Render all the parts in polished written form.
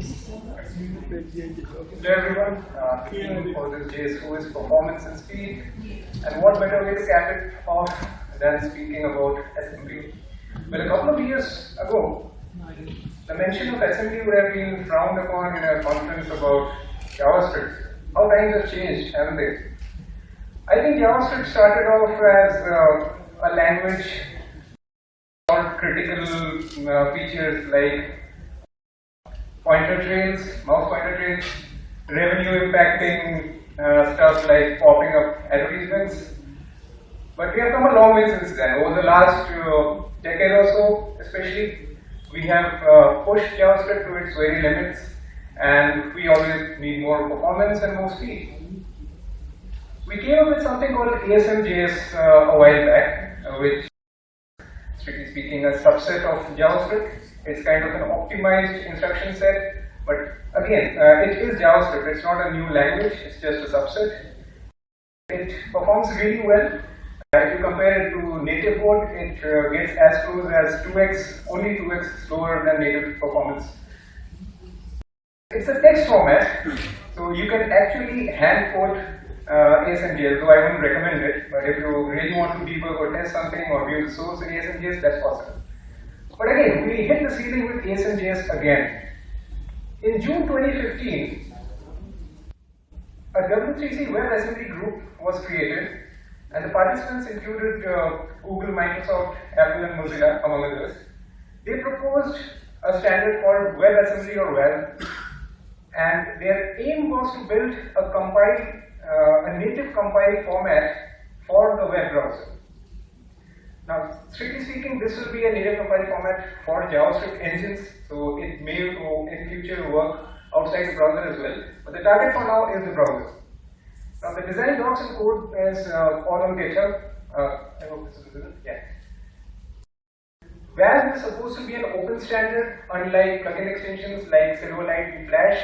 Hello everyone, looking for this JS2's performance and speed, and what better way to cap it off than speaking about assembly. Well, a couple of years ago, the mention of assembly would have been frowned upon in a conference about JavaScript. How times have changed, haven't they? I think JavaScript started off as a language for critical features like pointer trails, mouse pointer trails, revenue impacting stuff like popping up advertisements. But we have come a long way since then. Over the last decade or so, especially, we have pushed JavaScript to its very limits, and we always need more performance and more speed. We came up with something called ASM.js a while back, which, strictly speaking, a subset of JavaScript. It's kind of an optimized instruction set, but again, it is JavaScript. It's not a new language, it's just a subset. It performs really well. If you compare it to native code, it gets as close as 2x, only 2x slower than native performance. It's a text format, so you can actually hand code ASM.js, though I wouldn't recommend it, but if you really want to debug or test something or view the source in ASM.js, that's possible. But again, we hit the ceiling with ASM.js again. In June 2015, a W3C WebAssembly group was created, and the participants included Google, Microsoft, Apple, and Mozilla, among others. They proposed a standard called WebAssembly or WAL, and their aim was to build a native compiled format for the web browser. Now, strictly speaking, this will be a native compiled format for JavaScript engines, so it may in future work outside the browser as well. But the target for now is the browser. Now, the design docs and code is all on GitHub. I hope this is visible. Yeah. WAL is supposed to be an open standard, unlike plugin extensions like Silverlight and Flash.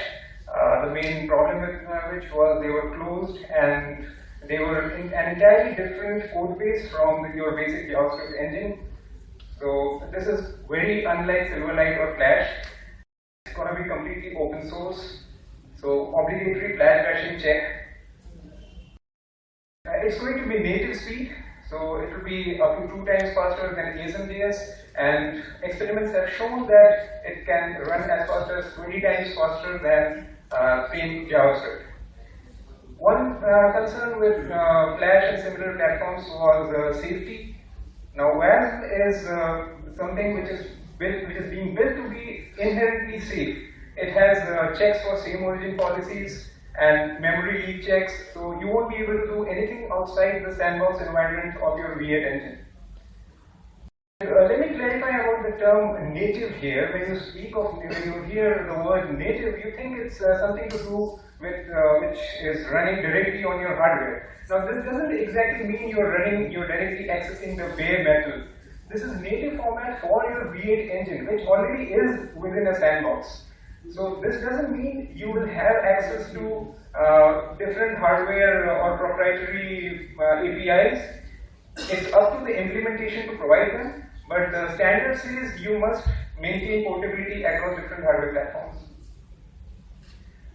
The main problem with which was they were closed and they were in an entirely different code base from your basic JavaScript engine. So this is very unlike Silverlight or Flash. It's going to be completely open source. So obligatory Flash bashing check. It's going to be native speed. So it will be up to 2 times faster than ASM.js, and experiments have shown that it can run as fast as 20 times faster than plain JavaScript. One concern with Flash and similar platforms was safety. Now, WAL is something which is being built to be inherently safe. It has checks for same origin policies and memory leak checks, so you won't be able to do anything outside the sandbox environment of your V8 engine. Let me clarify about the term native here. When you hear the word native, you think it's something to do with which is running directly on your hardware. Now, this doesn't exactly mean you're directly accessing the bare metal. This is native format for your V8 engine, which already is within a sandbox. So this doesn't mean you will have access to different hardware or proprietary APIs. It's up to the implementation to provide them, but the standard says you must maintain portability across different hardware platforms.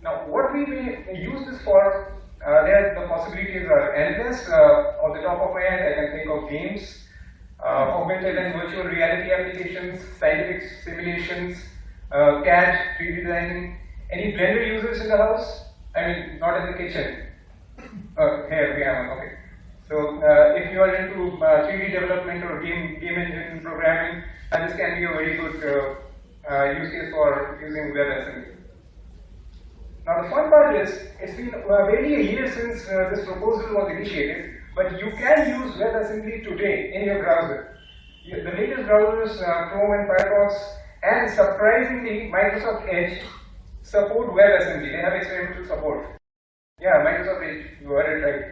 Now, what we may use this for, the possibilities are endless. On the top of my head, I can think of games, augmented and virtual reality applications, scientific simulations, CAD, 3D designing. Any Blender users in the house? I mean, not in the kitchen. Here we have one, okay. So, if you are into 3D development or game engine programming, this can be a very good use case for using WebAssembly. Now, the fun part is, it's been barely a year since this proposal was initiated, but you can use WebAssembly today in your browser. The latest browsers, Chrome and Firefox, and surprisingly, Microsoft Edge support WebAssembly. They have experimental support. Yeah, Microsoft Edge, you heard it right.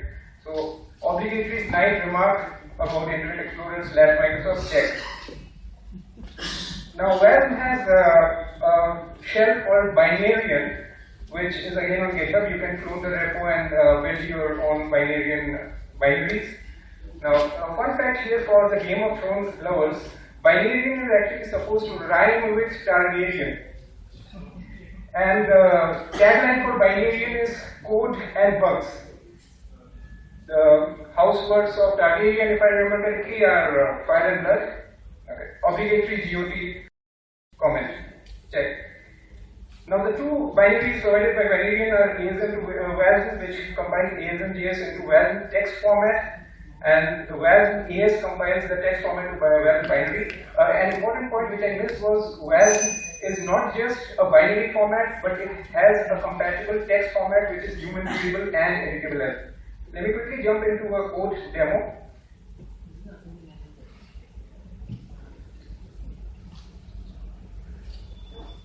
So, obligatory snide remark about Internet Explorer / Microsoft check. Now, WAL has a shell called Binarian, which is again on GitHub. You can clone the repo and build your own binaries. Now, a fun fact here for the Game of Thrones lovers, Binarian is actually supposed to rhyme with Targaryen. And the tagline for Binarian is code and bugs. The house words of Targaryen, if I remember correctly, are fire and blood. Okay. Obligatory GOT comment. Check. Now the two binaries provided by Binarian are ASM to WASM, which combines ASM.js into WASM text format, and the WASM AS compiles the text format to WASM binary. An important point which I missed was WASM is not just a binary format, but it has a compatible text format which is human readable and editable. Let me quickly jump into a code demo.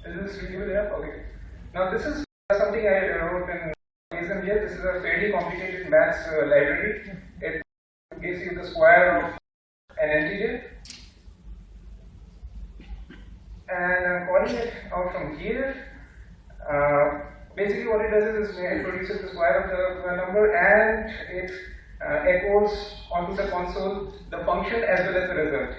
Is this readable enough? Okay. Now this is something I wrote in ASM here. This is a fairly complicated maths library. It gives you the square of an integer. And I'm calling it out from here. Basically what it does is it produces the square of the number and it echoes onto the console the function as well as the result.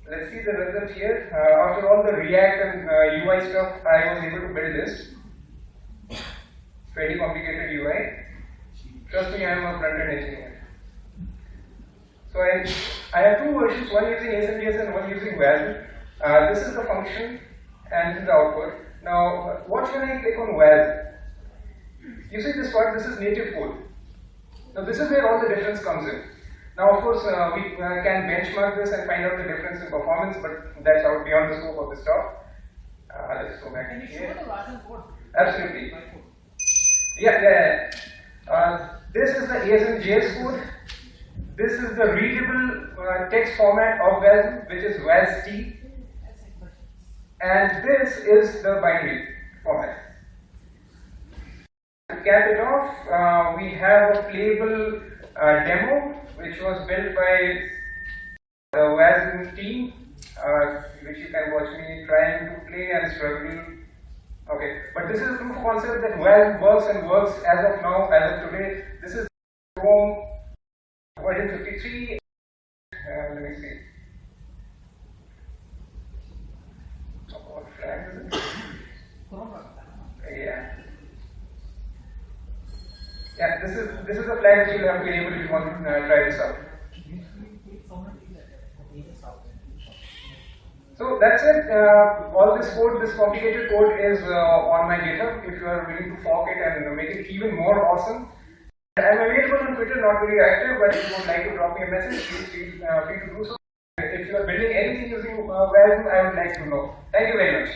Let's see the result here. After all the React and UI stuff, I was able to build this. Very complicated UI. Trust me, I am a front-end engineer. So I have two versions, one using ASM.js and one using WASM. This is the function and this is the output. Now, what when I click on WASM? You see this part, this is native code. Now this is where all the difference comes in. Now of course, we can benchmark this and find out the difference in performance, but that's out beyond the scope of this talk. Let's go back. Can you show the WASM code? Absolutely. Yeah. This is the ASM.js code. This is the readable text format of WASM, which is WAST. And this is the binary format. To cap it off, we have a playable demo which was built by the WASM team, which you can watch me trying to play and struggle. Okay, but this is a proof of concept that WASM works and works as of now, as of today. This is Chrome version 53. Let me see. What flag is it? Yeah, this is a flag that you have to enable if you want to try this out. So that's it. All this code, this complicated code is on my GitHub if you are willing to fork it and make it even more awesome. I'm available on Twitter, not very active, but if you would like to drop me a message, please feel free to do so. If you are building anything using WASM, I would like to know. Thank you very much.